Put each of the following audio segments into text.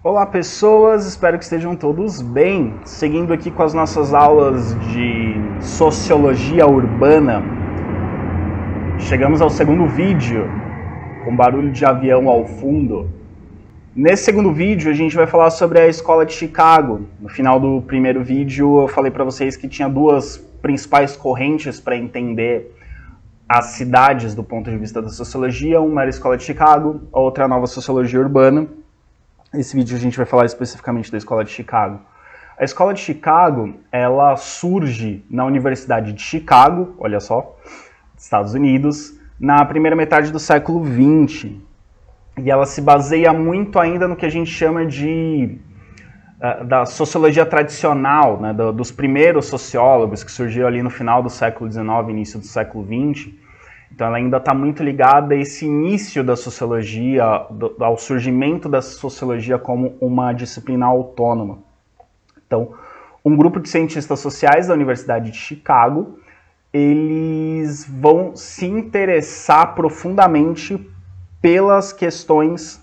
Olá pessoas, espero que estejam todos bem. Seguindo aqui com as nossas aulas de Sociologia Urbana, chegamos ao segundo vídeo, com barulho de avião ao fundo. Nesse segundo vídeo a gente vai falar sobre a Escola de Chicago. No final do primeiro vídeo eu falei para vocês que tinha duas principais correntes para entender as cidades do ponto de vista da sociologia. Uma era a Escola de Chicago, a outra é a Nova Sociologia Urbana. Nesse vídeo a gente vai falar especificamente da Escola de Chicago. A Escola de Chicago, ela surge na Universidade de Chicago, olha só, Estados Unidos, na primeira metade do século XX. E ela se baseia muito ainda no que a gente chama da sociologia tradicional, né, dos primeiros sociólogos que surgiram ali no final do século XIX, início do século XX. Então ela ainda está muito ligada a esse início da sociologia, ao surgimento da sociologia como uma disciplina autônoma. Então, um grupo de cientistas sociais da Universidade de Chicago, eles vão se interessar profundamente pelas questões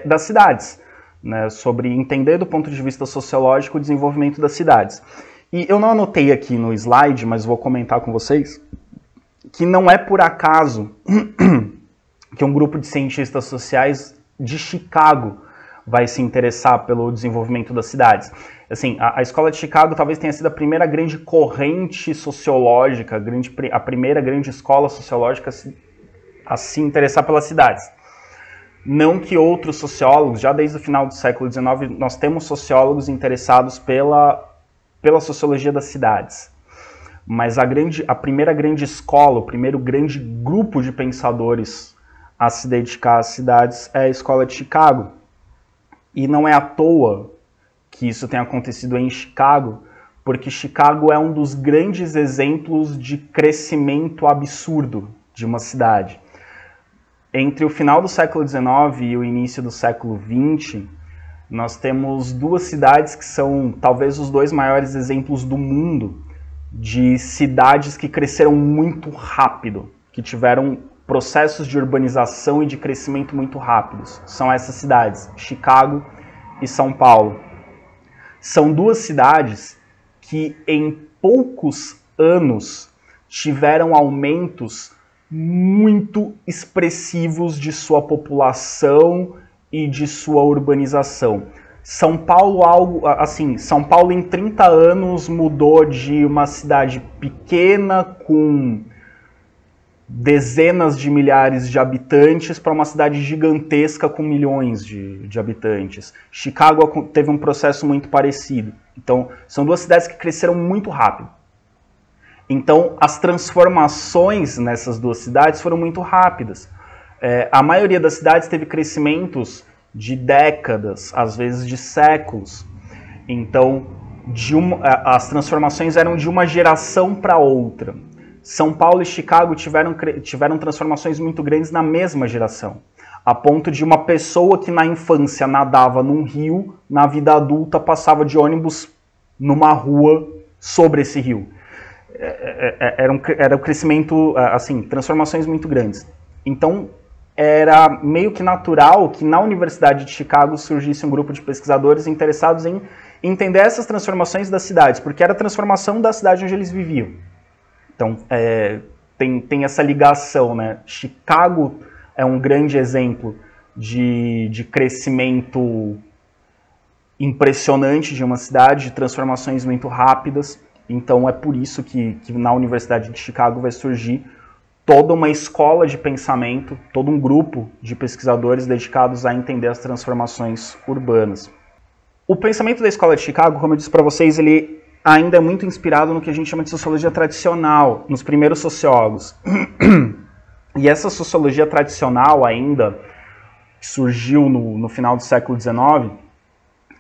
das cidades, né, sobre entender do ponto de vista sociológico o desenvolvimento das cidades. E eu não anotei aqui no slide, mas vou comentar com vocês, que não é por acaso que um grupo de cientistas sociais de Chicago vai se interessar pelo desenvolvimento das cidades. Assim, a Escola de Chicago talvez tenha sido a primeira grande corrente sociológica, a primeira grande escola sociológica a se interessar pelas cidades. Não que outros sociólogos, já desde o final do século XIX, nós temos sociólogos interessados pela sociologia das cidades. Mas a primeira grande escola, o primeiro grande grupo de pensadores a se dedicar às cidades é a Escola de Chicago. E não é à toa que isso tenha acontecido em Chicago, porque Chicago é um dos grandes exemplos de crescimento absurdo de uma cidade. Entre o final do século XIX e o início do século XX, nós temos duas cidades que são talvez os dois maiores exemplos do mundo de cidades que cresceram muito rápido, que tiveram processos de urbanização e de crescimento muito rápidos. São essas cidades, Chicago e São Paulo. São duas cidades que em poucos anos tiveram aumentos muito expressivos de sua população e de sua urbanização. São Paulo São Paulo em 30 anos mudou de uma cidade pequena com dezenas de milhares de habitantes para uma cidade gigantesca com milhões de habitantes. Chicago teve um processo muito parecido. Então, são duas cidades que cresceram muito rápido. Então, as transformações nessas duas cidades foram muito rápidas. A maioria das cidades teve crescimentos de décadas, às vezes de séculos. Então, as transformações eram de uma geração para outra. São Paulo e Chicago tiveram transformações muito grandes na mesma geração, a ponto de uma pessoa que na infância nadava num rio, na vida adulta passava de ônibus numa rua sobre esse rio. Era um crescimento, assim, transformações muito grandes. Então, era meio que natural que na Universidade de Chicago surgisse um grupo de pesquisadores interessados em entender essas transformações das cidades, porque era a transformação da cidade onde eles viviam. Então, tem essa ligação, né? Chicago é um grande exemplo de crescimento impressionante de uma cidade, de transformações muito rápidas. Então, é por isso que na Universidade de Chicago vai surgir toda uma escola de pensamento, todo um grupo de pesquisadores dedicados a entender as transformações urbanas. O pensamento da Escola de Chicago, como eu disse para vocês, ele ainda é muito inspirado no que a gente chama de sociologia tradicional, nos primeiros sociólogos. E essa sociologia tradicional ainda, que surgiu no final do século XIX,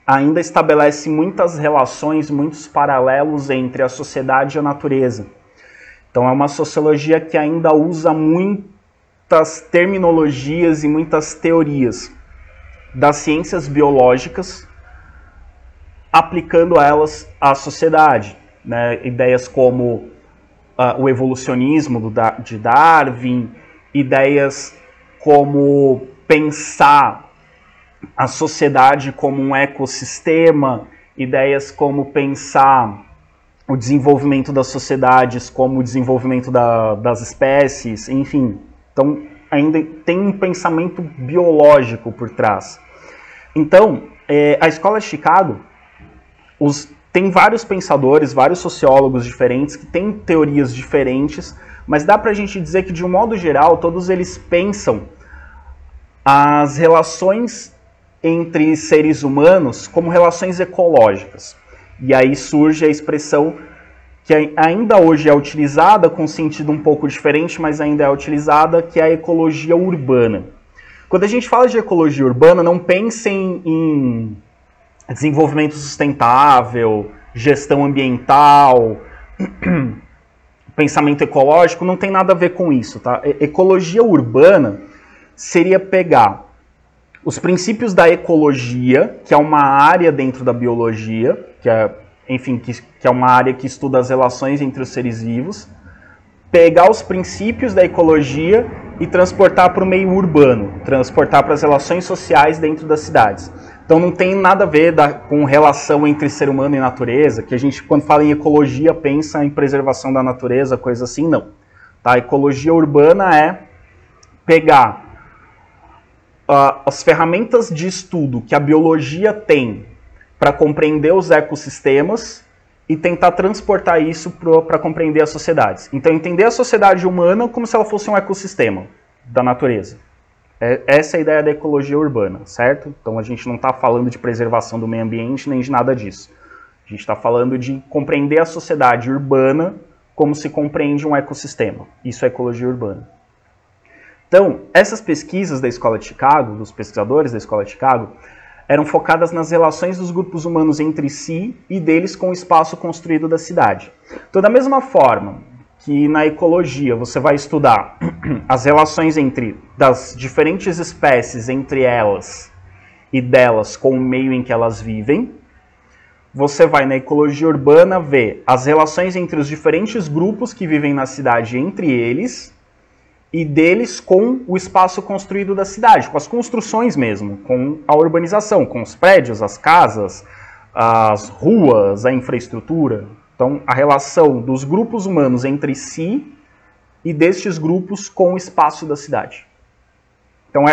ainda estabelece muitas relações, muitos paralelos entre a sociedade e a natureza. Então é uma sociologia que ainda usa muitas terminologias e muitas teorias das ciências biológicas, aplicando elas à sociedade, né? Ideias como o evolucionismo de Darwin, ideias como pensar a sociedade como um ecossistema, ideias como pensar o desenvolvimento das sociedades como o desenvolvimento das espécies, enfim. Então, ainda tem um pensamento biológico por trás. Então, a Escola de Chicago tem vários pensadores, vários sociólogos diferentes, que têm teorias diferentes, mas dá pra gente dizer que, de um modo geral, todos eles pensam as relações entre seres humanos como relações ecológicas. E aí surge a expressão que ainda hoje é utilizada com um sentido um pouco diferente, mas ainda é utilizada, que é a ecologia urbana. Quando a gente fala de ecologia urbana, não pensem em desenvolvimento sustentável, gestão ambiental, pensamento ecológico, não tem nada a ver com isso, tá? Ecologia urbana seria pegar os princípios da ecologia, que é uma área dentro da biologia, que é uma área que estuda as relações entre os seres vivos, pegar os princípios da ecologia e transportar para o meio urbano, transportar para as relações sociais dentro das cidades. Então não tem nada a ver com relação entre ser humano e natureza, que a gente, quando fala em ecologia, pensa em preservação da natureza, coisa assim, não. Tá? A ecologia urbana é pegar as ferramentas de estudo que a biologia tem para compreender os ecossistemas e tentar transportar isso para compreender as sociedades. Então, entender a sociedade humana como se ela fosse um ecossistema da natureza. Essa é a ideia da ecologia urbana, certo? Então, a gente não está falando de preservação do meio ambiente nem de nada disso. A gente está falando de compreender a sociedade urbana como se compreende um ecossistema. Isso é ecologia urbana. Então, essas pesquisas da Escola de Chicago, dos pesquisadores da Escola de Chicago, eram focadas nas relações dos grupos humanos entre si e deles com o espaço construído da cidade. Então, da mesma forma que na ecologia você vai estudar as relações das diferentes espécies entre elas e delas com o meio em que elas vivem, você vai na ecologia urbana ver as relações entre os diferentes grupos que vivem na cidade entre eles e deles com o espaço construído da cidade, com as construções mesmo, com a urbanização, com os prédios, as casas, as ruas, a infraestrutura. Então, a relação dos grupos humanos entre si e destes grupos com o espaço da cidade. Então,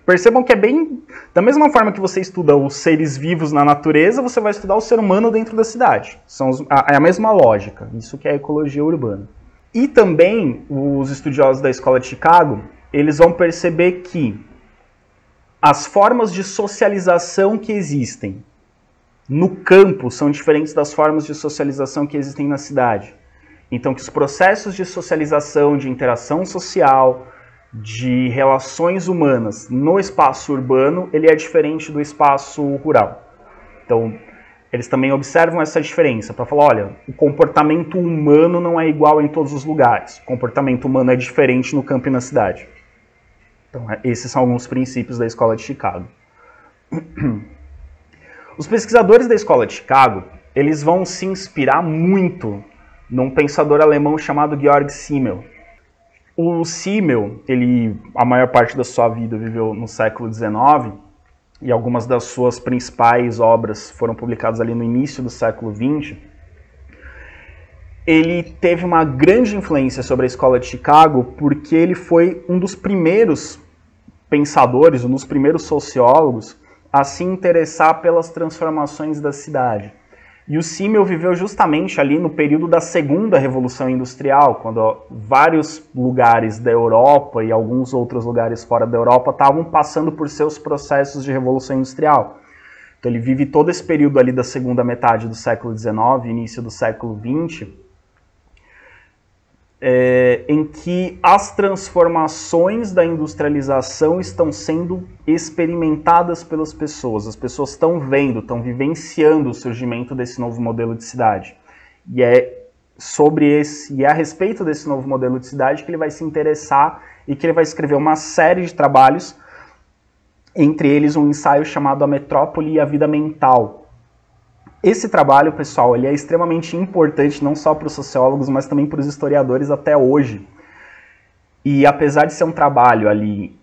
percebam que é bem... Da mesma forma que você estuda os seres vivos na natureza, você vai estudar o ser humano dentro da cidade. É a mesma lógica. Isso que é a ecologia urbana. E também, os estudiosos da Escola de Chicago, eles vão perceber que as formas de socialização que existem no campo são diferentes das formas de socialização que existem na cidade. Então, que os processos de socialização, de interação social, de relações humanas no espaço urbano, ele é diferente do espaço rural. Então, eles também observam essa diferença para falar, olha, o comportamento humano não é igual em todos os lugares. O comportamento humano é diferente no campo e na cidade. Então, esses são alguns princípios da Escola de Chicago. Os pesquisadores da Escola de Chicago, eles vão se inspirar muito num pensador alemão chamado Georg Simmel. O Simmel, a maior parte da sua vida viveu no século XIX, e algumas das suas principais obras foram publicadas ali no início do século XX, ele teve uma grande influência sobre a Escola de Chicago porque ele foi um dos primeiros pensadores, um dos primeiros sociólogos a se interessar pelas transformações da cidade. E o Simmel viveu justamente ali no período da Segunda Revolução Industrial, quando vários lugares da Europa e alguns outros lugares fora da Europa estavam passando por seus processos de Revolução Industrial. Então ele vive todo esse período ali da segunda metade do século XIX, início do século XX, em que as transformações da industrialização estão sendo experimentadas pelas pessoas. As pessoas estão vendo, estão vivenciando o surgimento desse novo modelo de cidade. E é a respeito desse novo modelo de cidade que ele vai se interessar e que ele vai escrever uma série de trabalhos, entre eles um ensaio chamado A Metrópole e a Vida Mental. Esse trabalho, pessoal, ele é extremamente importante não só para os sociólogos, mas também para os historiadores até hoje. E apesar de ser um trabalho ali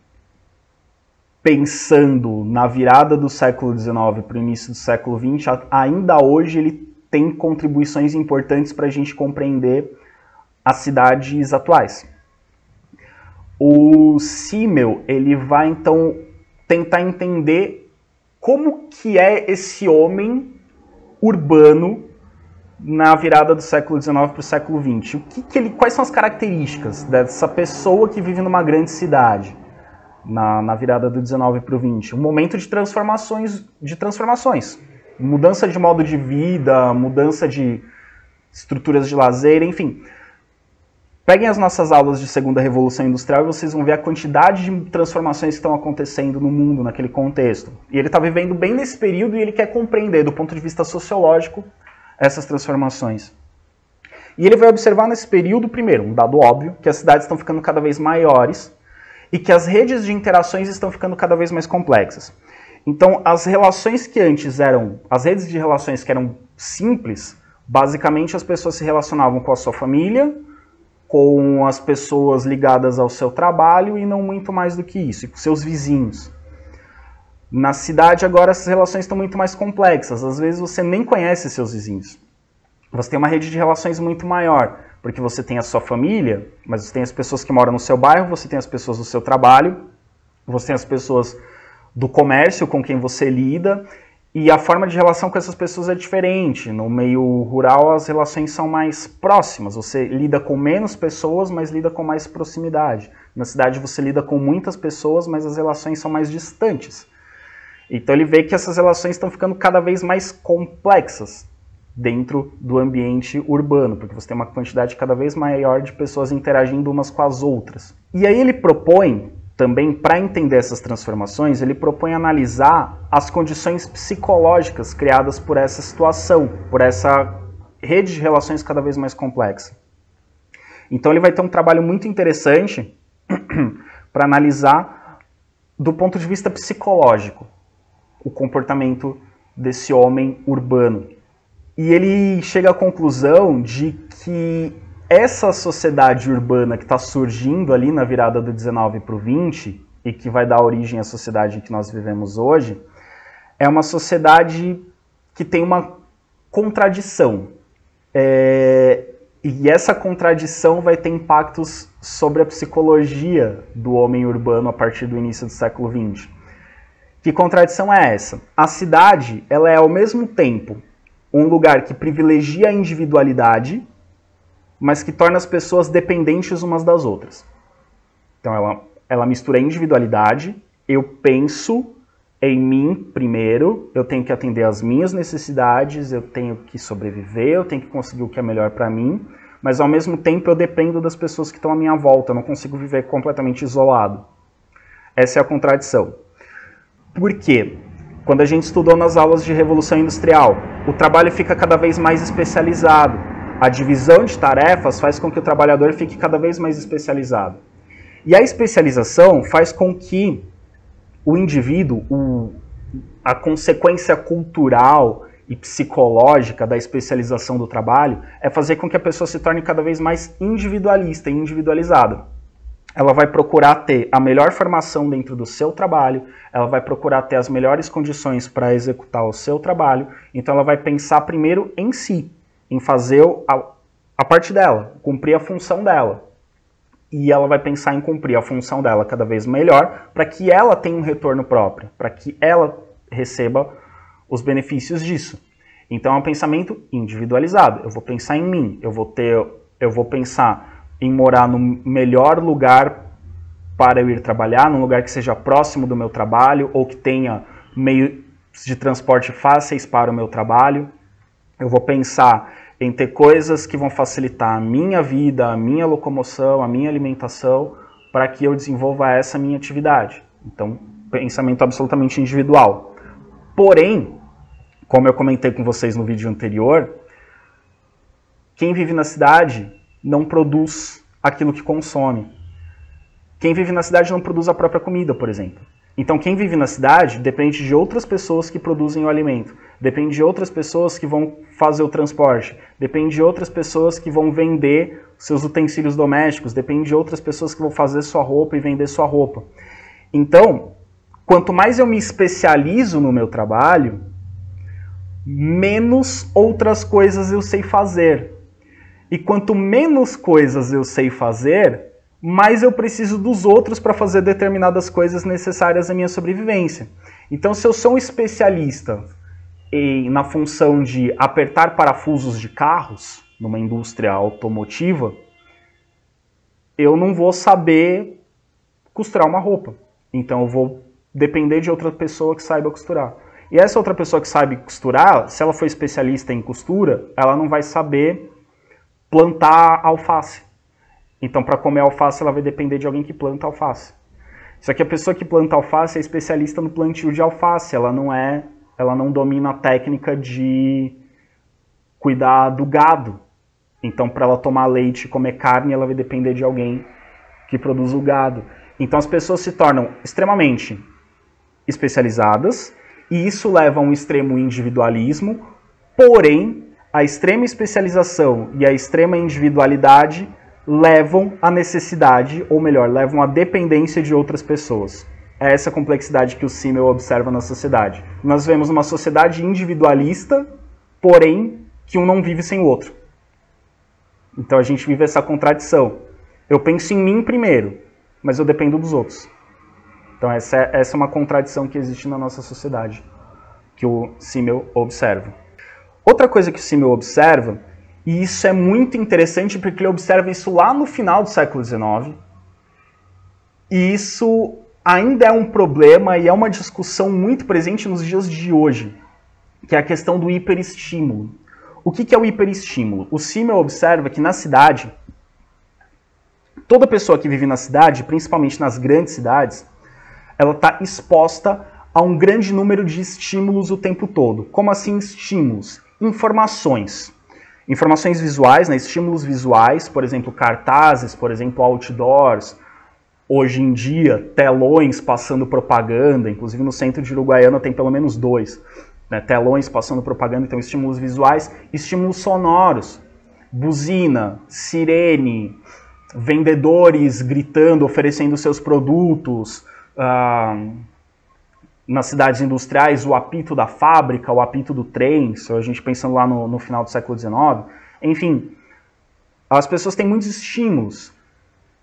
pensando na virada do século XIX para o início do século XX, ainda hoje ele tem contribuições importantes para a gente compreender as cidades atuais. O Simmel, ele vai então tentar entender como que é esse homem urbano na virada do século XIX para o século XX. Quais são as características dessa pessoa que vive numa grande cidade na virada do XIX para o XX? Um momento de transformações, mudança de modo de vida, mudança de estruturas de lazer, enfim. Peguem as nossas aulas de segunda revolução industrial e vocês vão ver a quantidade de transformações que estão acontecendo no mundo naquele contexto. E ele está vivendo bem nesse período e ele quer compreender, do ponto de vista sociológico, essas transformações. E ele vai observar nesse período, primeiro, um dado óbvio, que as cidades estão ficando cada vez maiores e que as redes de interações estão ficando cada vez mais complexas. Então, as relações que antes eram, as redes de relações que eram simples, basicamente as pessoas se relacionavam com a sua família, com as pessoas ligadas ao seu trabalho e não muito mais do que isso, e com seus vizinhos. Na cidade agora essas relações estão muito mais complexas, às vezes você nem conhece seus vizinhos. Você tem uma rede de relações muito maior, porque você tem a sua família, mas você tem as pessoas que moram no seu bairro, você tem as pessoas do seu trabalho, você tem as pessoas do comércio com quem você lida, e a forma de relação com essas pessoas é diferente. No meio rural as relações são mais próximas, você lida com menos pessoas, mas lida com mais proximidade. Na cidade você lida com muitas pessoas, mas as relações são mais distantes. Então ele vê que essas relações estão ficando cada vez mais complexas dentro do ambiente urbano, porque você tem uma quantidade cada vez maior de pessoas interagindo umas com as outras. E aí ele propõe também, para entender essas transformações, ele propõe analisar as condições psicológicas criadas por essa situação, por essa rede de relações cada vez mais complexa. Então ele vai ter um trabalho muito interessante para analisar do ponto de vista psicológico o comportamento desse homem urbano. E ele chega à conclusão de que essa sociedade urbana que está surgindo ali na virada do 19 para o 20 e que vai dar origem à sociedade em que nós vivemos hoje, é uma sociedade que tem uma contradição. E essa contradição vai ter impactos sobre a psicologia do homem urbano a partir do início do século 20. Que contradição é essa? A cidade, ela é ao mesmo tempo um lugar que privilegia a individualidade, mas que torna as pessoas dependentes umas das outras. Então ela mistura a individualidade, eu penso em mim primeiro, eu tenho que atender às minhas necessidades, eu tenho que sobreviver, eu tenho que conseguir o que é melhor para mim, mas ao mesmo tempo eu dependo das pessoas que estão à minha volta, eu não consigo viver completamente isolado. Essa é a contradição. Por quê? Quando a gente estudou nas aulas de Revolução Industrial, o trabalho fica cada vez mais especializado. A divisão de tarefas faz com que o trabalhador fique cada vez mais especializado. E a especialização faz com que o indivíduo, a consequência cultural e psicológica da especialização do trabalho é fazer com que a pessoa se torne cada vez mais individualista e individualizada. Ela vai procurar ter a melhor formação dentro do seu trabalho, ela vai procurar ter as melhores condições para executar o seu trabalho, então ela vai pensar primeiro em si, em fazer a parte dela, cumprir a função dela. E ela vai pensar em cumprir a função dela cada vez melhor para que ela tenha um retorno próprio, para que ela receba os benefícios disso. Então é um pensamento individualizado. Eu vou pensar em mim, eu vou pensar em morar no melhor lugar para eu ir trabalhar, num lugar que seja próximo do meu trabalho ou que tenha meios de transporte fáceis para o meu trabalho. Eu vou pensar em ter coisas que vão facilitar a minha vida, a minha locomoção, a minha alimentação, para que eu desenvolva essa minha atividade. Então, pensamento absolutamente individual. Porém, como eu comentei com vocês no vídeo anterior, quem vive na cidade não produz aquilo que consome. Quem vive na cidade não produz a própria comida, por exemplo. Então quem vive na cidade depende de outras pessoas que produzem o alimento, depende de outras pessoas que vão fazer o transporte, depende de outras pessoas que vão vender seus utensílios domésticos, depende de outras pessoas que vão fazer sua roupa e vender sua roupa. Então, quanto mais eu me especializo no meu trabalho, menos outras coisas eu sei fazer. E quanto menos coisas eu sei fazer, mais eu preciso dos outros para fazer determinadas coisas necessárias à minha sobrevivência. Então, se eu sou um especialista na função de apertar parafusos de carros, numa indústria automotiva, eu não vou saber costurar uma roupa. Então eu vou depender de outra pessoa que saiba costurar. E essa outra pessoa que sabe costurar, se ela for especialista em costura, ela não vai saber plantar alface. Então, para comer alface, ela vai depender de alguém que planta alface. Só que a pessoa que planta alface é especialista no plantio de alface. Ela não domina a técnica de cuidar do gado. Então, para ela tomar leite e comer carne, ela vai depender de alguém que produz o gado. Então, as pessoas se tornam extremamente especializadas, e isso leva a um extremo individualismo, porém, a extrema especialização e a extrema individualidade levam à necessidade, ou melhor, levam à dependência de outras pessoas. É essa complexidade que o Simmel observa na sociedade. Nós vemos uma sociedade individualista, porém, que um não vive sem o outro. Então a gente vive essa contradição. Eu penso em mim primeiro, mas eu dependo dos outros. Então essa é uma contradição que existe na nossa sociedade, que o Simmel observa. Outra coisa que o Simmel observa, e isso é muito interessante porque ele observa isso lá no final do século XIX, e isso ainda é um problema e é uma discussão muito presente nos dias de hoje, que é a questão do hiperestímulo. O que é o hiperestímulo? O Simmel observa que na cidade, toda pessoa que vive na cidade, principalmente nas grandes cidades, ela está exposta a um grande número de estímulos o tempo todo. Como assim estímulos? Informações. Informações visuais, né? Estímulos visuais, por exemplo, cartazes, por exemplo, outdoors. Hoje em dia, telões passando propaganda, inclusive no centro de Uruguaiana tem pelo menos 2. Né? Telões passando propaganda, então estímulos visuais, estímulos sonoros. Buzina, sirene, vendedores gritando, oferecendo seus produtos. Nas cidades industriais, o apito da fábrica, o apito do trem, se a gente pensando lá no final do século XIX. Enfim, as pessoas têm muitos estímulos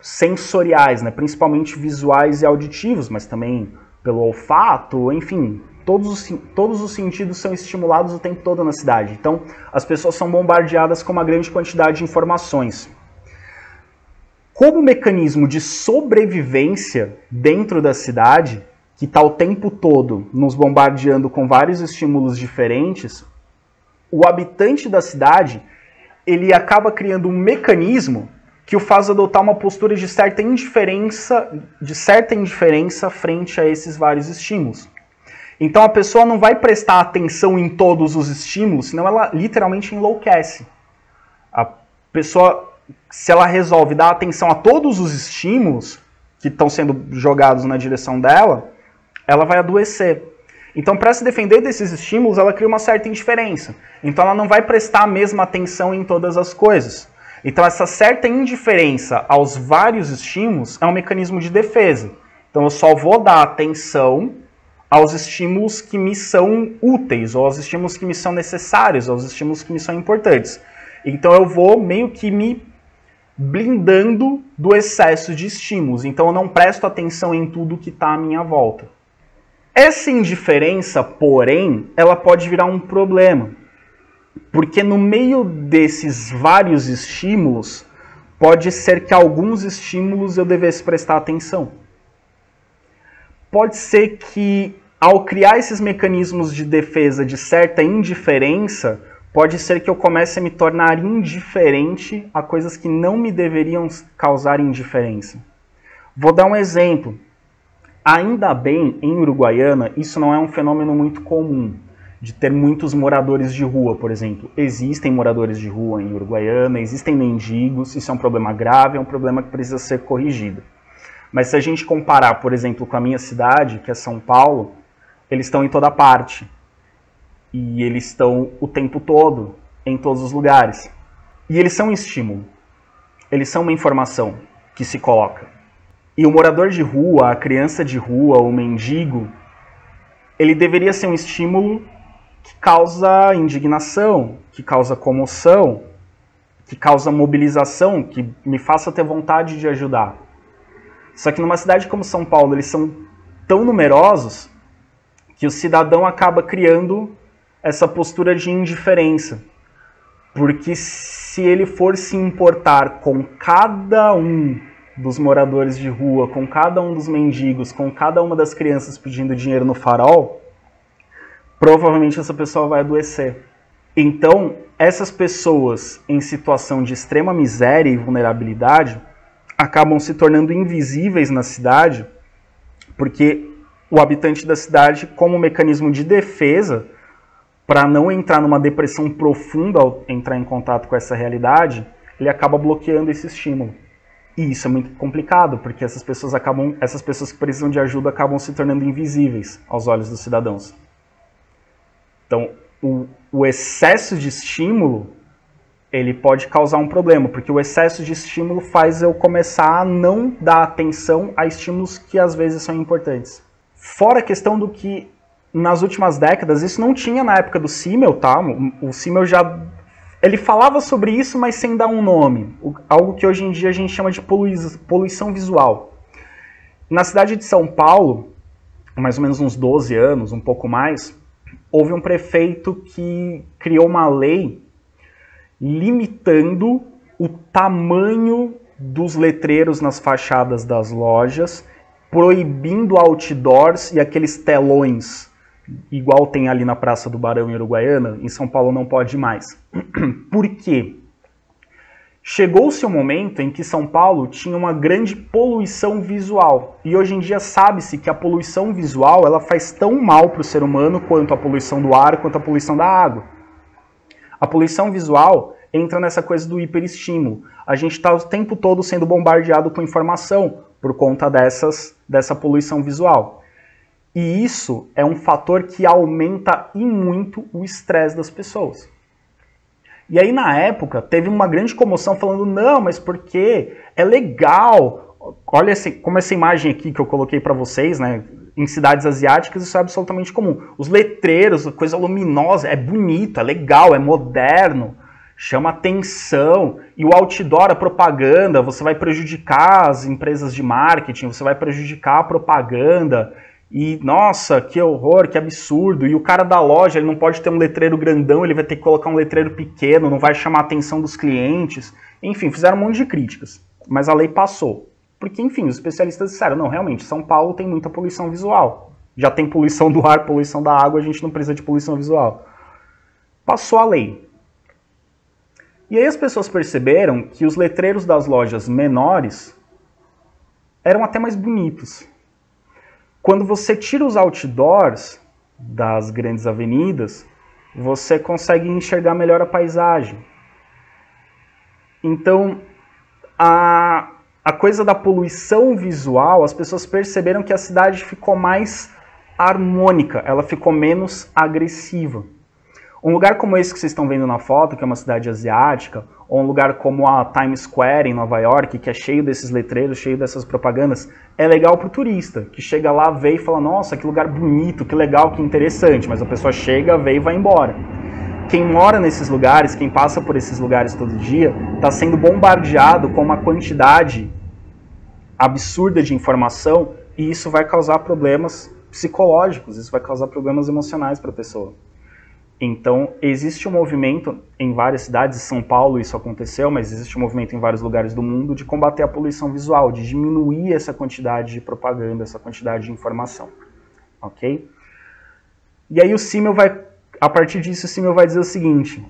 sensoriais, né? Principalmente visuais e auditivos, mas também pelo olfato, enfim, todos os sentidos são estimulados o tempo todo na cidade. Então, as pessoas são bombardeadas com uma grande quantidade de informações. Como mecanismo de sobrevivência dentro da cidade, que está o tempo todo nos bombardeando com vários estímulos diferentes, o habitante da cidade, ele acaba criando um mecanismo que o faz adotar uma postura de certa indiferença frente a esses vários estímulos. Então a pessoa não vai prestar atenção em todos os estímulos, senão ela literalmente enlouquece. A pessoa, se ela resolve dar atenção a todos os estímulos que estão sendo jogados na direção dela, ela vai adoecer. Então, para se defender desses estímulos, ela cria uma certa indiferença. Então, ela não vai prestar a mesma atenção em todas as coisas. Então, essa certa indiferença aos vários estímulos é um mecanismo de defesa. Então, eu só vou dar atenção aos estímulos que me são úteis, ou aos estímulos que me são necessários, aos estímulos que me são importantes. Então, eu vou meio que me blindando do excesso de estímulos. Então, eu não presto atenção em tudo que está à minha volta. Essa indiferença, porém, ela pode virar um problema, porque no meio desses vários estímulos, pode ser que alguns estímulos eu devesse prestar atenção. Pode ser que, ao criar esses mecanismos de defesa de certa indiferença, pode ser que eu comece a me tornar indiferente a coisas que não me deveriam causar indiferença. Vou dar um exemplo. Ainda bem, em Uruguaiana, isso não é um fenômeno muito comum, de ter muitos moradores de rua, por exemplo. Existem moradores de rua em Uruguaiana, existem mendigos, isso é um problema grave, é um problema que precisa ser corrigido. Mas se a gente comparar, por exemplo, com a minha cidade, que é São Paulo, eles estão em toda parte. E eles estão o tempo todo, em todos os lugares. E eles são um estímulo. Eles são uma informação que se coloca. E o morador de rua, a criança de rua, o mendigo, ele deveria ser um estímulo que causa indignação, que causa comoção, que causa mobilização, que me faça ter vontade de ajudar. Só que numa cidade como São Paulo, eles são tão numerosos que o cidadão acaba criando essa postura de indiferença. Porque se ele for se importar com cada um dos moradores de rua, com cada um dos mendigos, com cada uma das crianças pedindo dinheiro no farol, provavelmente essa pessoa vai adoecer. Então, essas pessoas em situação de extrema miséria e vulnerabilidade acabam se tornando invisíveis na cidade, porque o habitante da cidade, como mecanismo de defesa, para não entrar numa depressão profunda ao entrar em contato com essa realidade, ele acaba bloqueando esse estímulo. E isso é muito complicado, porque essas pessoas que precisam de ajuda acabam se tornando invisíveis aos olhos dos cidadãos. Então, o excesso de estímulo, ele pode causar um problema, porque o excesso de estímulo faz eu começar a não dar atenção a estímulos que às vezes são importantes. Fora a questão do que, nas últimas décadas, isso não tinha na época do Simmel, tá? O Simmel ele falava sobre isso, mas sem dar um nome. Algo que hoje em dia a gente chama de poluição visual. Na cidade de São Paulo, mais ou menos uns 12 anos, um pouco mais, houve um prefeito que criou uma lei limitando o tamanho dos letreiros nas fachadas das lojas, proibindo outdoors e aqueles telões, igual tem ali na Praça do Barão em Uruguaiana. Em São Paulo não pode mais. Por quê? Chegou-se um momento em que São Paulo tinha uma grande poluição visual. E hoje em dia sabe-se que a poluição visual ela faz tão mal para o ser humano quanto a poluição do ar, quanto a poluição da água. A poluição visual entra nessa coisa do hiperestímulo. A gente está o tempo todo sendo bombardeado com informação por conta dessa poluição visual. E isso é um fator que aumenta e muito o estresse das pessoas. E aí, na época, teve uma grande comoção falando, não, mas porque é legal. Olha como essa imagem aqui que eu coloquei para vocês, né? Em cidades asiáticas isso é absolutamente comum. Os letreiros, a coisa luminosa, é bonito, é legal, é moderno, chama atenção. E o outdoor, a propaganda, você vai prejudicar as empresas de marketing, você vai prejudicar a propaganda. E, nossa, que horror, que absurdo. E o cara da loja, ele não pode ter um letreiro grandão, ele vai ter que colocar um letreiro pequeno, não vai chamar a atenção dos clientes. Enfim, fizeram um monte de críticas, mas a lei passou. Porque, enfim, os especialistas disseram, não, realmente, São Paulo tem muita poluição visual. Já tem poluição do ar, poluição da água, a gente não precisa de poluição visual. Passou a lei. E aí as pessoas perceberam que os letreiros das lojas menores eram até mais bonitos. Quando você tira os outdoors das grandes avenidas, você consegue enxergar melhor a paisagem. Então, a coisa da poluição visual, as pessoas perceberam que a cidade ficou mais harmônica, ela ficou menos agressiva. Um lugar como esse que vocês estão vendo na foto, que é uma cidade asiática, ou um lugar como a Times Square em Nova York, que é cheio desses letreiros, cheio dessas propagandas, é legal para o turista, que chega lá, vê e fala, nossa, que lugar bonito, que legal, que interessante, mas a pessoa chega, vê e vai embora. Quem mora nesses lugares, quem passa por esses lugares todo dia, está sendo bombardeado com uma quantidade absurda de informação e isso vai causar problemas psicológicos, isso vai causar problemas emocionais para a pessoa. Então, existe um movimento em várias cidades, em São Paulo isso aconteceu, mas existe um movimento em vários lugares do mundo de combater a poluição visual, de diminuir essa quantidade de propaganda, essa quantidade de informação. Ok? E aí o Simmel vai, a partir disso, o Simmel vai dizer o seguinte,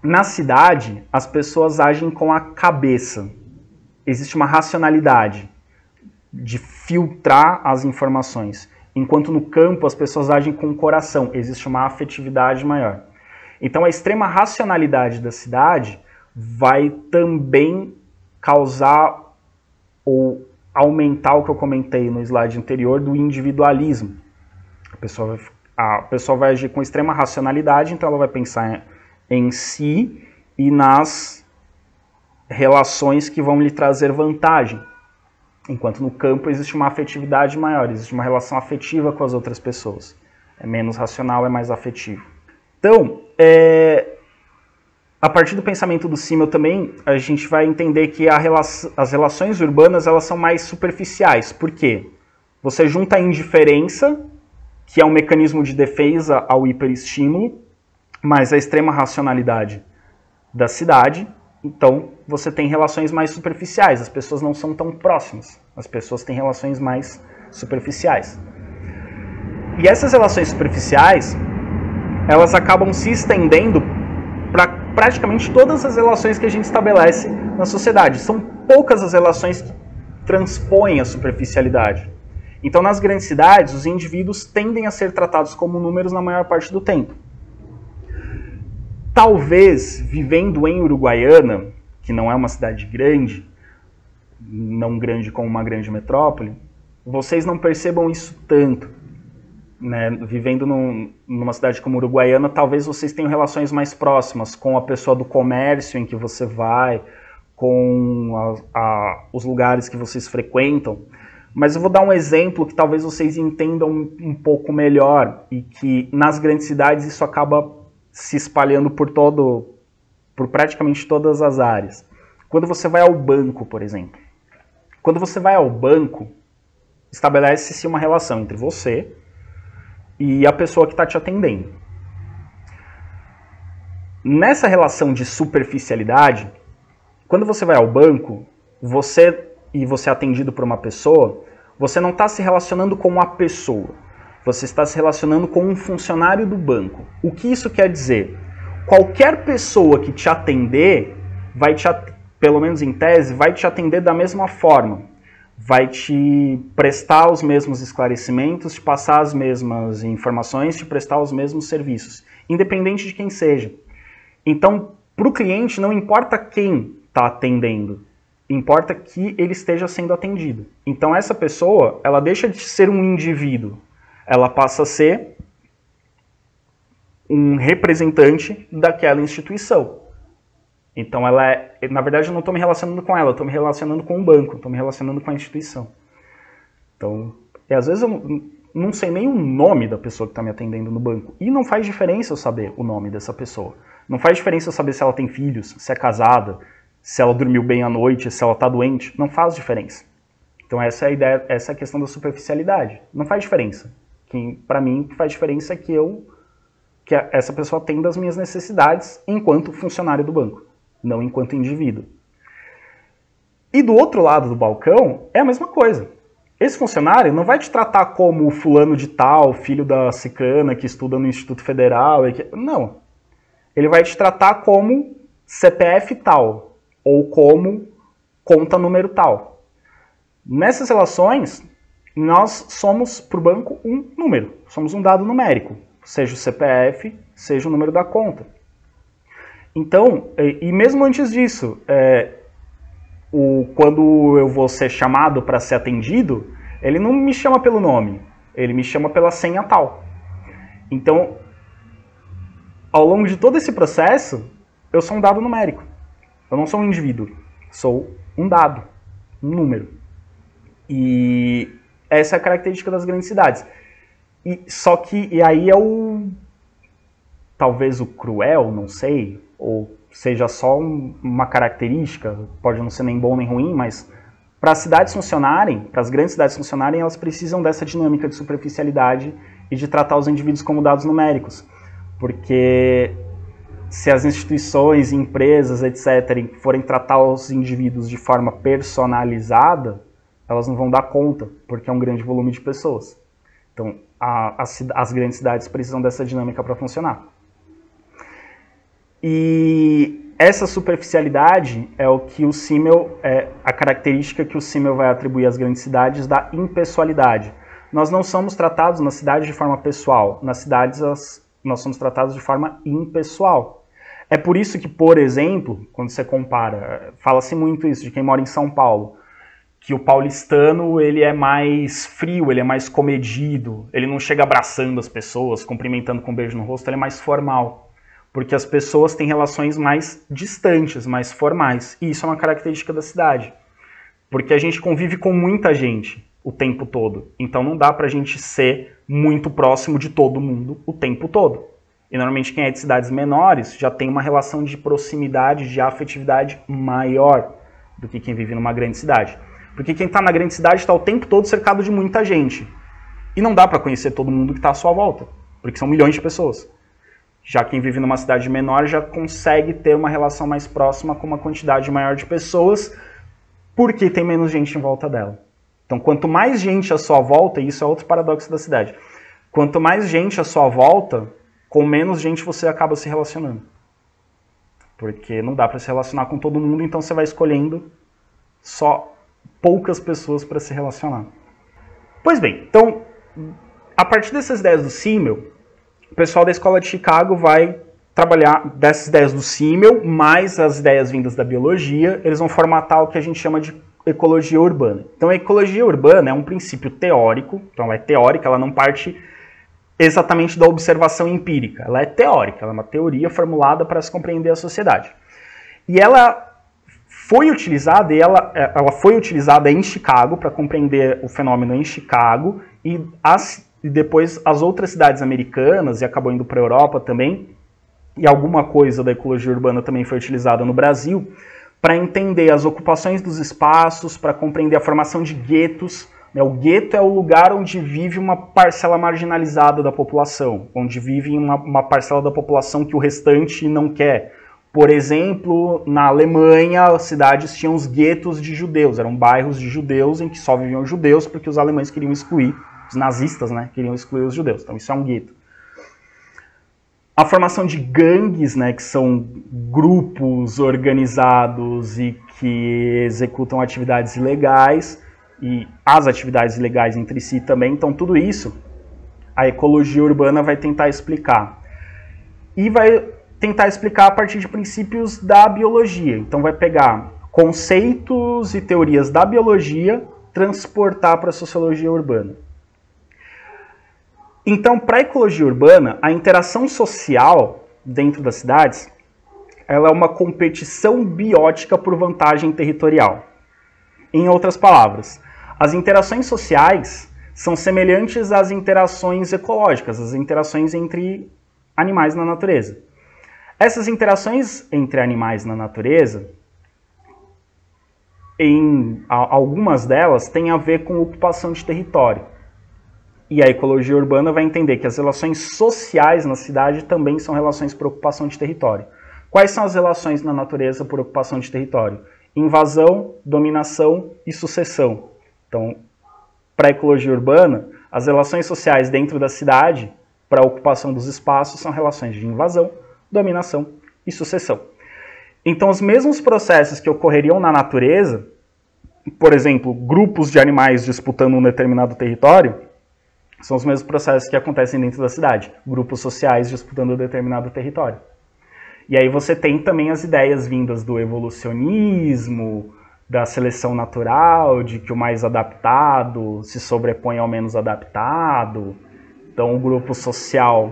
na cidade, as pessoas agem com a cabeça. Existe uma racionalidade de filtrar as informações. Enquanto no campo as pessoas agem com o coração, existe uma afetividade maior. Então a extrema racionalidade da cidade vai também causar ou aumentar o que eu comentei no slide anterior do individualismo. A pessoa vai agir com extrema racionalidade, então ela vai pensar em si e nas relações que vão lhe trazer vantagem. Enquanto no campo existe uma afetividade maior, existe uma relação afetiva com as outras pessoas. é menos racional, é mais afetivo. Então, a partir do pensamento do Simmel também, a gente vai entender que as relações urbanas elas são mais superficiais. Por quê? Você junta a indiferença, que é um mecanismo de defesa ao hiperestímulo, mais a extrema racionalidade da cidade, então você tem relações mais superficiais, as pessoas não são tão próximas, as pessoas têm relações mais superficiais. E essas relações superficiais, elas acabam se estendendo para praticamente todas as relações que a gente estabelece na sociedade. São poucas as relações que transpõem a superficialidade. Então, nas grandes cidades, os indivíduos tendem a ser tratados como números na maior parte do tempo. Talvez, vivendo em Uruguaiana, que não é uma cidade grande, não grande como uma grande metrópole, vocês não percebam isso tanto. Né? Vivendo numa cidade como Uruguaiana, talvez vocês tenham relações mais próximas com a pessoa do comércio em que você vai, com os lugares que vocês frequentam. Mas eu vou dar um exemplo que talvez vocês entendam um pouco melhor e que nas grandes cidades isso acaba se espalhando por praticamente todas as áreas. Quando você vai ao banco, por exemplo. Quando você vai ao banco, estabelece-se uma relação entre você e a pessoa que está te atendendo. Nessa relação de superficialidade, quando você vai ao banco, você é atendido por uma pessoa, você não está se relacionando com uma pessoa. Você está se relacionando com um funcionário do banco. O que isso quer dizer? Qualquer pessoa que te atender, pelo menos em tese, vai te atender da mesma forma. Vai te prestar os mesmos esclarecimentos, te passar as mesmas informações, te prestar os mesmos serviços, independente de quem seja. Então, para o cliente, não importa quem está atendendo, importa que ele esteja sendo atendido. Então, essa pessoa, ela deixa de ser um indivíduo, ela passa a ser um representante daquela instituição. Então, na verdade, eu não estou me relacionando com ela, eu estou me relacionando com o banco, estou me relacionando com a instituição. Então, às vezes eu não sei nem o nome da pessoa que está me atendendo no banco. E não faz diferença eu saber o nome dessa pessoa. Não faz diferença eu saber se ela tem filhos, se é casada, se ela dormiu bem à noite, se ela está doente. Não faz diferença. Então, essa é a ideia, essa é a questão da superficialidade. Não faz diferença. Para mim, o que faz diferença é que essa pessoa atenda as minhas necessidades enquanto funcionário do banco, não enquanto indivíduo. E do outro lado do balcão é a mesma coisa. Esse funcionário não vai te tratar como o fulano de tal, filho da cicana que estuda no Instituto Federal. Não. Ele vai te tratar como CPF tal, ou como conta número tal. Nessas relações, nós somos, para o banco, um número. Somos um dado numérico, seja o CPF, seja o número da conta. Então, e mesmo antes disso, quando eu vou ser chamado para ser atendido, ele não me chama pelo nome, ele me chama pela senha tal. Então, ao longo de todo esse processo, eu sou um dado numérico. Eu não sou um indivíduo, sou um dado, um número. E essa é a característica das grandes cidades. E aí é talvez o cruel, não sei, ou seja só uma característica, pode não ser nem bom nem ruim, mas para as cidades funcionarem, para as grandes cidades funcionarem, elas precisam dessa dinâmica de superficialidade e de tratar os indivíduos como dados numéricos. Porque se as instituições, empresas, etc., forem tratar os indivíduos de forma personalizada, elas não vão dar conta, porque é um grande volume de pessoas. Então, as grandes cidades precisam dessa dinâmica para funcionar. E essa superficialidade é o que a característica que o Simmel vai atribuir às grandes cidades da impessoalidade. Nós não somos tratados na cidade de forma pessoal, nas cidades nós somos tratados de forma impessoal. É por isso que, por exemplo, quando você compara, fala-se muito isso de quem mora em São Paulo, que o paulistano ele é mais frio, ele é mais comedido, ele não chega abraçando as pessoas, cumprimentando com um beijo no rosto, ele é mais formal. Porque as pessoas têm relações mais distantes, mais formais. E isso é uma característica da cidade. Porque a gente convive com muita gente. o tempo todo. Então não dá pra gente ser muito próximo de todo mundo o tempo todo. E normalmente quem é de cidades menores já tem uma relação de proximidade, de afetividade maior do que quem vive numa grande cidade. Porque quem está na grande cidade está o tempo todo cercado de muita gente. E não dá para conhecer todo mundo que está à sua volta, porque são milhões de pessoas. Já quem vive numa cidade menor já consegue ter uma relação mais próxima com uma quantidade maior de pessoas, porque tem menos gente em volta dela. Então, quanto mais gente à sua volta, e isso é outro paradoxo da cidade, quanto mais gente à sua volta, com menos gente você acaba se relacionando. Porque não dá para se relacionar com todo mundo, então você vai escolhendo só poucas pessoas para se relacionar. Pois bem, então, a partir dessas ideias do Simmel, o pessoal da Escola de Chicago vai trabalhar dessas ideias do Simmel, mais as ideias vindas da biologia, eles vão formatar o que a gente chama de ecologia urbana. Então, a ecologia urbana é um princípio teórico, então ela é teórica, ela não parte exatamente da observação empírica. Ela é teórica, ela é uma teoria formulada para se compreender a sociedade. E ela foi utilizada, ela foi utilizada em Chicago para compreender o fenômeno em Chicago e depois as outras cidades americanas, e acabou indo para a Europa também, e alguma coisa da ecologia urbana também foi utilizada no Brasil, para entender as ocupações dos espaços, para compreender a formação de guetos. O gueto é o lugar onde vive uma parcela marginalizada da população, onde vive uma parcela da população que o restante não quer. Por exemplo, na Alemanha, as cidades tinham os guetos de judeus, eram bairros de judeus em que só viviam judeus porque os alemães queriam excluir, os nazistas, né, queriam excluir os judeus. Então isso é um gueto. A formação de gangues, né, que são grupos organizados e que executam atividades ilegais, e as atividades ilegais entre si também. Então tudo isso a ecologia urbana vai tentar explicar. E vai tentar explicar a partir de princípios da biologia. Então vai pegar conceitos e teorias da biologia, transportar para a sociologia urbana. Então, para a ecologia urbana, a interação social dentro das cidades, ela é uma competição biótica por vantagem territorial. Em outras palavras, as interações sociais são semelhantes às interações ecológicas, as interações entre animais na natureza. Essas interações entre animais na natureza, algumas delas têm a ver com ocupação de território. E a ecologia urbana vai entender que as relações sociais na cidade também são relações por ocupação de território. Quais são as relações na natureza por ocupação de território? Invasão, dominação e sucessão. Então, para a ecologia urbana, as relações sociais dentro da cidade, para a ocupação dos espaços, são relações de invasão, dominação e sucessão. Então, os mesmos processos que ocorreriam na natureza, por exemplo, grupos de animais disputando um determinado território, são os mesmos processos que acontecem dentro da cidade, grupos sociais disputando um determinado território. E aí você tem também as ideias vindas do evolucionismo, da seleção natural, de que o mais adaptado se sobrepõe ao menos adaptado. Então o grupo social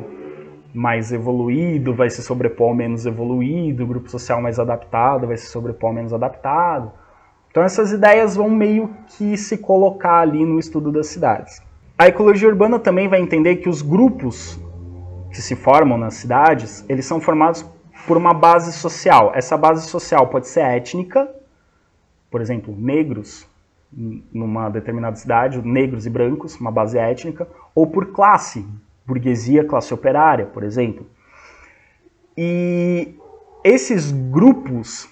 mais evoluído vai se sobrepor ao menos evoluído, o grupo social mais adaptado vai se sobrepor ao menos adaptado. Então essas ideias vão meio que se colocar ali no estudo das cidades. A ecologia urbana também vai entender que os grupos que se formam nas cidades, eles são formados por uma base social. Essa base social pode ser étnica, por exemplo, negros numa determinada cidade, negros e brancos, uma base étnica, ou por classe, burguesia, classe operária, por exemplo. E esses grupos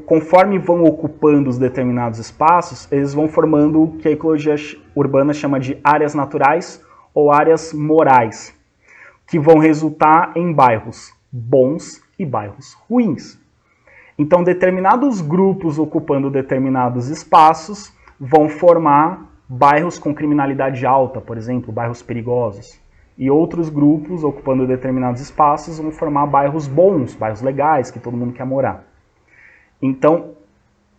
conforme vão ocupando os determinados espaços, eles vão formando o que a ecologia urbana chama de áreas naturais ou áreas morais, que vão resultar em bairros bons e bairros ruins. Então, determinados grupos ocupando determinados espaços vão formar bairros com criminalidade alta, por exemplo, bairros perigosos. E outros grupos ocupando determinados espaços vão formar bairros bons, bairros legais, que todo mundo quer morar. Então,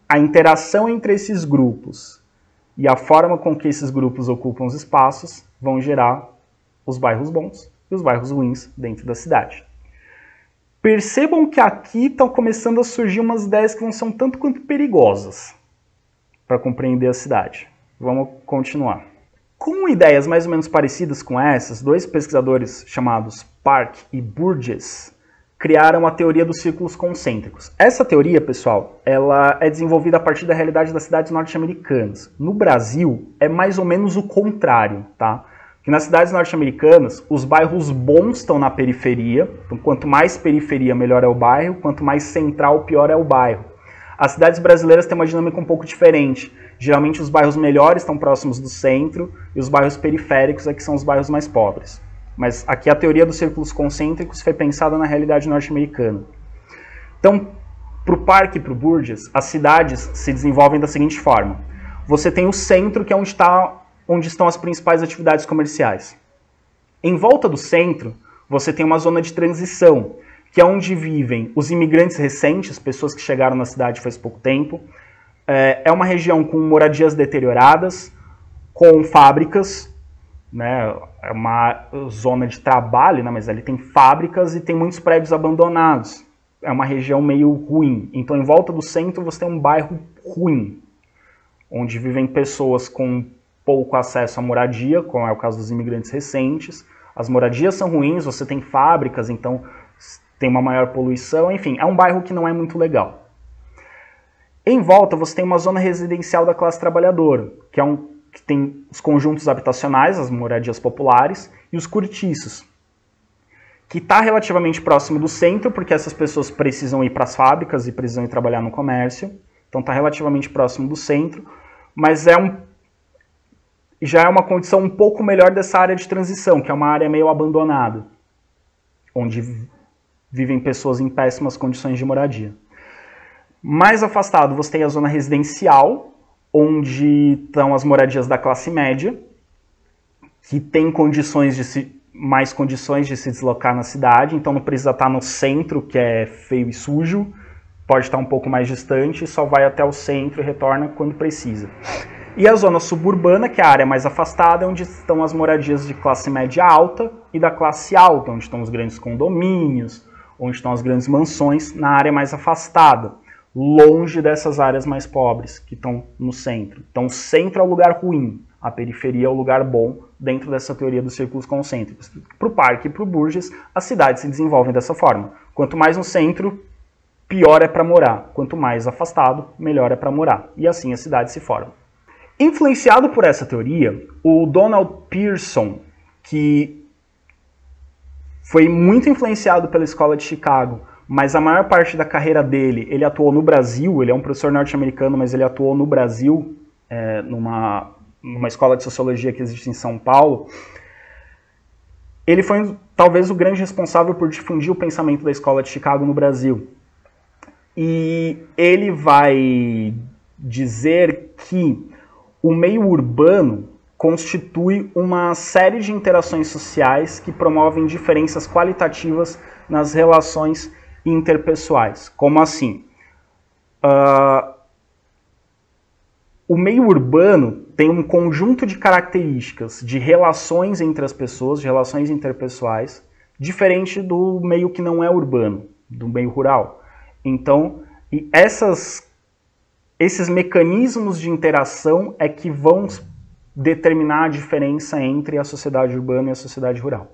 a interação entre esses grupos e a forma com que esses grupos ocupam os espaços vão gerar os bairros bons e os bairros ruins dentro da cidade. Percebam que aqui estão começando a surgir umas ideias que vão ser um tanto quanto perigosas para compreender a cidade. Vamos continuar. Com ideias mais ou menos parecidas com essas, dois pesquisadores chamados Park e Burgess criaram a teoria dos círculos concêntricos. Essa teoria, pessoal, ela é desenvolvida a partir da realidade das cidades norte-americanas. No Brasil, é mais ou menos o contrário, tá? Que nas cidades norte-americanas, os bairros bons estão na periferia. Então, quanto mais periferia, melhor é o bairro. Quanto mais central, pior é o bairro. As cidades brasileiras têm uma dinâmica um pouco diferente. Geralmente, os bairros melhores estão próximos do centro e os bairros periféricos é que são os bairros mais pobres. Mas aqui a teoria dos círculos concêntricos foi pensada na realidade norte-americana. Então, para o Park e para o Burgess, as cidades se desenvolvem da seguinte forma. Você tem o centro, que é onde estão as principais atividades comerciais. Em volta do centro, você tem uma zona de transição, que é onde vivem os imigrantes recentes, pessoas que chegaram na cidade faz pouco tempo. É uma região com moradias deterioradas, com fábricas, né? É uma zona de trabalho, né? Mas ali tem fábricas e tem muitos prédios abandonados. É uma região meio ruim. Então, em volta do centro, você tem um bairro ruim, onde vivem pessoas com pouco acesso à moradia, como é o caso dos imigrantes recentes. As moradias são ruins, você tem fábricas, então tem uma maior poluição. Enfim, é um bairro que não é muito legal. Em volta, você tem uma zona residencial da classe trabalhadora, que tem os conjuntos habitacionais, as moradias populares, e os cortiços, que está relativamente próximo do centro, porque essas pessoas precisam ir para as fábricas e precisam ir trabalhar no comércio, então está relativamente próximo do centro, mas já é uma condição um pouco melhor dessa área de transição, que é uma área meio abandonada, onde vivem pessoas em péssimas condições de moradia. Mais afastado, você tem a zona residencial, onde estão as moradias da classe média, que tem mais condições de se deslocar na cidade, então não precisa estar no centro, que é feio e sujo, pode estar um pouco mais distante, só vai até o centro e retorna quando precisa. E a zona suburbana, que é a área mais afastada, onde estão as moradias de classe média alta e da classe alta, onde estão os grandes condomínios, onde estão as grandes mansões, na área mais afastada, longe dessas áreas mais pobres que estão no centro. Então o centro é o lugar ruim, a periferia é o lugar bom dentro dessa teoria dos círculos concêntricos. Para o Park e para o Burgess, as cidades se desenvolvem dessa forma. Quanto mais no centro, pior é para morar. Quanto mais afastado, melhor é para morar. E assim as cidades se formam. Influenciado por essa teoria, o Donald Pearson, que foi muito influenciado pela Escola de Chicago, mas a maior parte da carreira dele, ele atuou no Brasil, ele é um professor norte-americano, mas ele atuou no Brasil, numa escola de sociologia que existe em São Paulo. Ele foi talvez o grande responsável por difundir o pensamento da Escola de Chicago no Brasil. E ele vai dizer que o meio urbano constitui uma série de interações sociais que promovem diferenças qualitativas nas relações interpessoais. Como assim? O meio urbano tem um conjunto de características de relações entre as pessoas, de relações interpessoais, diferente do meio que não é urbano, do meio rural. Então, esses mecanismos de interação é que vão determinar a diferença entre a sociedade urbana e a sociedade rural.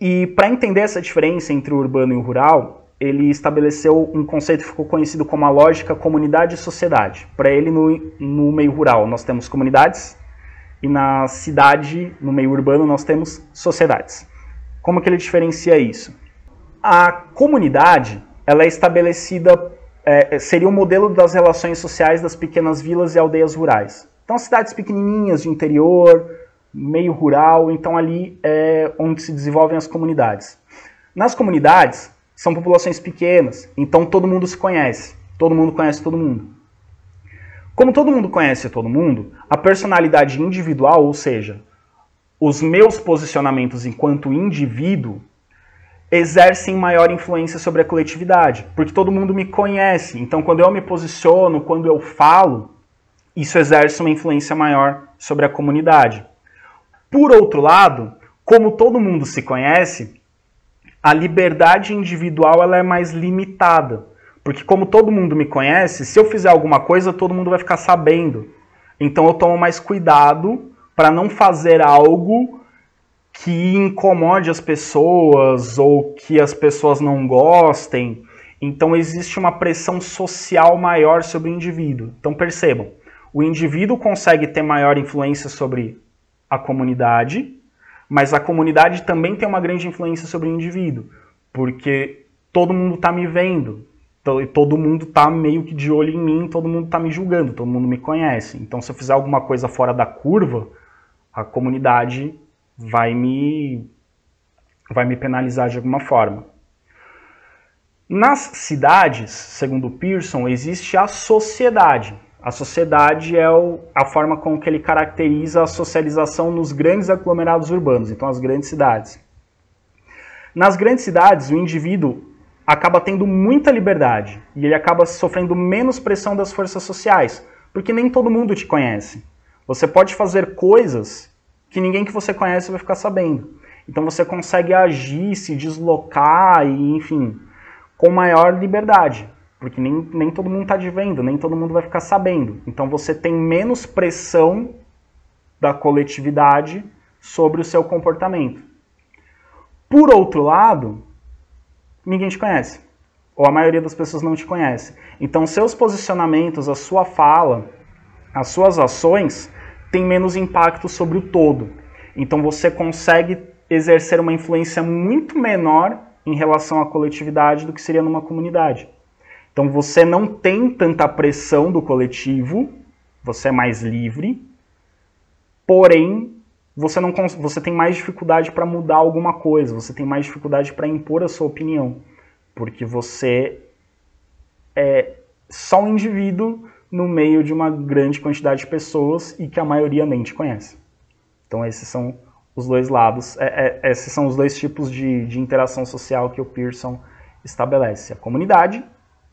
E para entender essa diferença entre o urbano e o rural, ele estabeleceu um conceito que ficou conhecido como a lógica comunidade e sociedade. Para ele, no meio rural, nós temos comunidades e na cidade, no meio urbano, nós temos sociedades. Como que ele diferencia isso? A comunidade, ela é estabelecida, seria o modelo das relações sociais das pequenas vilas e aldeias rurais. Então, cidades pequenininhas de interior, meio rural, então ali é onde se desenvolvem as comunidades. Nas comunidades, são populações pequenas, então todo mundo se conhece, todo mundo conhece todo mundo. Como todo mundo conhece todo mundo, a personalidade individual, ou seja, os meus posicionamentos enquanto indivíduo, exercem maior influência sobre a coletividade, porque todo mundo me conhece, então quando eu me posiciono, quando eu falo, isso exerce uma influência maior sobre a comunidade. Por outro lado, como todo mundo se conhece, a liberdade individual ela é mais limitada. Porque como todo mundo me conhece, se eu fizer alguma coisa, todo mundo vai ficar sabendo. Então eu tomo mais cuidado para não fazer algo que incomode as pessoas ou que as pessoas não gostem. Então existe uma pressão social maior sobre o indivíduo. Então percebam, o indivíduo consegue ter maior influência sobre a comunidade, mas a comunidade também tem uma grande influência sobre o indivíduo, porque todo mundo está me vendo, todo mundo está meio que de olho em mim, todo mundo está me julgando, todo mundo me conhece. Então se eu fizer alguma coisa fora da curva, a comunidade vai me penalizar de alguma forma. Nas cidades, segundo Pearson, existe a sociedade. A sociedade é a forma com que ele caracteriza a socialização nos grandes aglomerados urbanos, então as grandes cidades. Nas grandes cidades, o indivíduo acaba tendo muita liberdade e ele acaba sofrendo menos pressão das forças sociais, porque nem todo mundo te conhece. Você pode fazer coisas que ninguém que você conhece vai ficar sabendo. Então você consegue agir, se deslocar e, enfim, com maior liberdade, porque nem todo mundo está te vendo, nem todo mundo vai ficar sabendo. Então você tem menos pressão da coletividade sobre o seu comportamento. Por outro lado, ninguém te conhece, ou a maioria das pessoas não te conhece. Então seus posicionamentos, a sua fala, as suas ações têm menos impacto sobre o todo. Então você consegue exercer uma influência muito menor em relação à coletividade do que seria numa comunidade. Então você não tem tanta pressão do coletivo, você é mais livre, porém você tem mais dificuldade para mudar alguma coisa, você tem mais dificuldade para impor a sua opinião, porque você é só um indivíduo no meio de uma grande quantidade de pessoas e que a maioria nem te conhece. Então esses são os dois lados, esses são os dois tipos de interação social que o Pearson estabelece. A comunidade,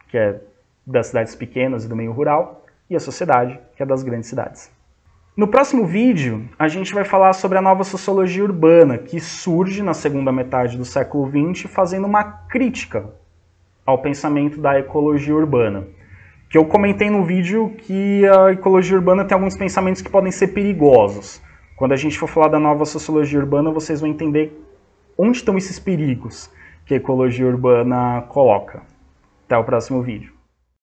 que é das cidades pequenas e do meio rural, e a sociedade, que é das grandes cidades. No próximo vídeo, a gente vai falar sobre a nova sociologia urbana, que surge na segunda metade do século XX, fazendo uma crítica ao pensamento da ecologia urbana. Que eu comentei no vídeo que a ecologia urbana tem alguns pensamentos que podem ser perigosos. Quando a gente for falar da nova sociologia urbana, vocês vão entender onde estão esses perigos que a ecologia urbana coloca. Até o próximo vídeo.